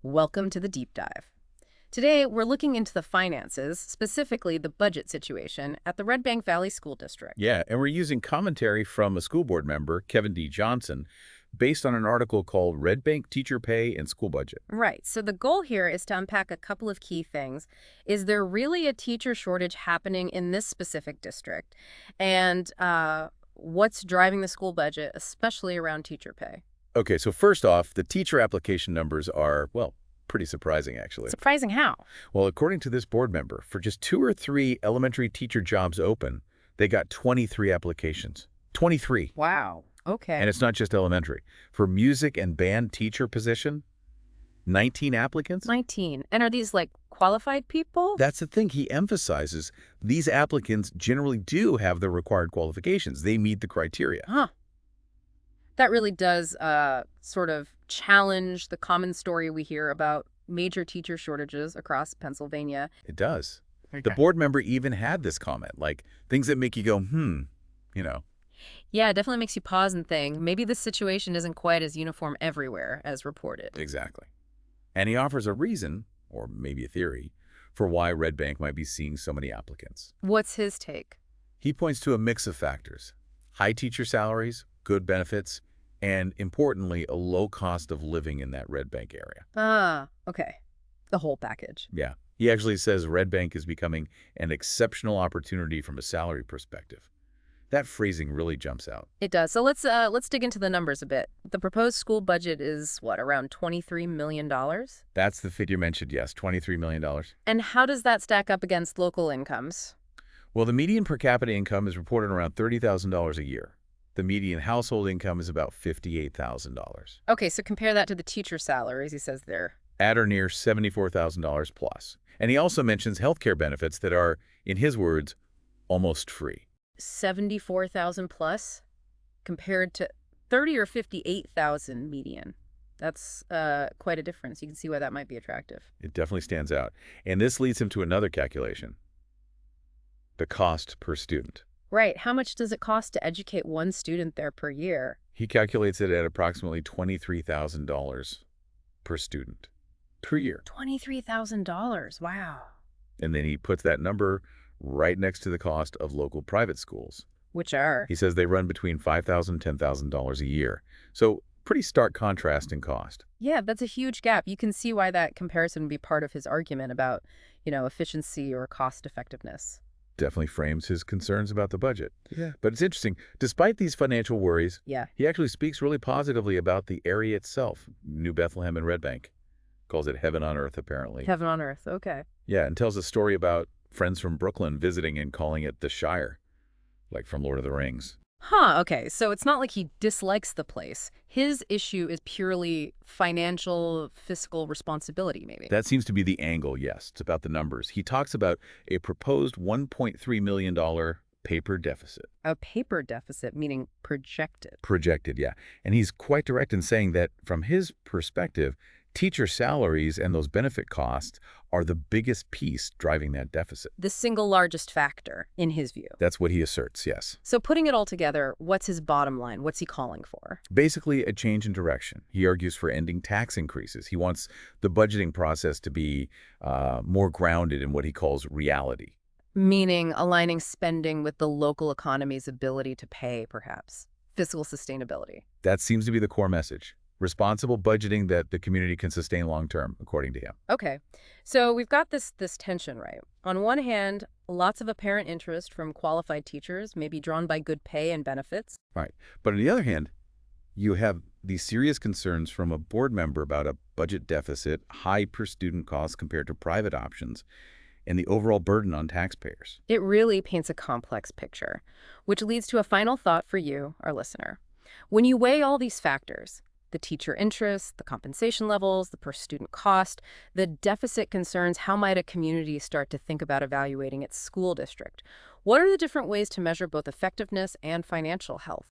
Welcome to the deep dive. Today, we're looking into the finances, specifically the budget situation at the Redbank Valley School District. Yeah, and we're using commentary from a school board member, Kevin D. Johnson, based on an article called Redbank Teacher Pay and School Budget. Right, so the goal here is to unpack a couple of key things. Is there really a teacher shortage happening in this specific district? And what's driving the school budget, especially around teacher pay? Okay, so first off, the teacher application numbers are, well, pretty surprising, actually. Surprising how? Well, according to this board member, for just 2 or 3 elementary teacher jobs open, they got 23 applications. 23. Wow, okay. And it's not just elementary. For music and band teacher position, 19 applicants? 19. And are these like qualified people? That's the thing. He emphasizes these applicants generally do have the required qualifications. They meet the criteria. Huh. That really does sort of challenge the common story we hear about major teacher shortages across Pennsylvania. It does. Okay. The board member even had this comment, like things that make you go, you know. Yeah, it definitely makes you pause and think, maybe this situation isn't quite as uniform everywhere as reported. Exactly. And he offers a reason, or maybe a theory, for why Redbank might be seeing so many applicants. What's his take? He points to a mix of factors: high teacher salaries, good benefits, and importantly, a low cost of living in that Redbank area. Ah, okay. The whole package. Yeah. He actually says Redbank is becoming an exceptional opportunity from a salary perspective. That phrasing really jumps out. It does. So let's dig into the numbers a bit. The proposed school budget is what, around $23 million? That's the figure mentioned, yes, $23 million. And how does that stack up against local incomes? Well, the median per capita income is reported around $30,000 a year. The median household income is about $58,000. Okay, so compare that to the teacher salaries, he says there. At or near $74,000 plus. And he also mentions healthcare benefits that are, in his words, almost free. 74,000 plus compared to 30 or 58,000 median. That's quite a difference. You can see why that might be attractive. It definitely stands out. And this leads him to another calculation: the cost per student. Right. How much does it cost to educate one student there per year? He calculates it at approximately $23,000 per student per year. $23,000. Wow. And then he puts that number right next to the cost of local private schools. Which are? He says they run between $5,000 and $10,000 a year. So pretty stark contrast in cost. Yeah, that's a huge gap. You can see why that comparison would be part of his argument about, efficiency or cost effectiveness. Definitely frames his concerns about the budget. Yeah. But it's interesting. Despite these financial worries, Yeah. he actually speaks really positively about the area itself, New Bethlehem and Redbank. Calls it heaven on earth, apparently. Heaven on earth. Okay. Yeah, and tells a story about friends from Brooklyn visiting and calling it the Shire, like from Lord of the Rings. Huh, okay. So it's not like he dislikes the place. His issue is purely financial, fiscal responsibility, maybe. That seems to be the angle, yes. It's about the numbers. He talks about a proposed $1.3 million paper deficit. A paper deficit, meaning projected. Projected, yeah. And he's quite direct in saying that from his perspective, teacher salaries and those benefit costs are the biggest piece driving that deficit. The single largest factor, in his view. That's what he asserts, yes. So putting it all together, what's his bottom line? What's he calling for? Basically, a change in direction. He argues for ending tax increases. He wants the budgeting process to be more grounded in what he calls reality. Meaning aligning spending with the local economy's ability to pay, perhaps. Fiscal sustainability. That seems to be the core message. Responsible budgeting that the community can sustain long-term, according to him. Okay, so we've got this tension, right? On one hand, lots of apparent interest from qualified teachers, maybe drawn by good pay and benefits. Right. But on the other hand, you have these serious concerns from a board member about a budget deficit, high per-student costs compared to private options, and the overall burden on taxpayers. It really paints a complex picture, which leads to a final thought for you, our listener. When you weigh all these factors, the teacher interest, the compensation levels, the per-student cost, the deficit concerns, how might a community start to think about evaluating its school district? What are the different ways to measure both effectiveness and financial health?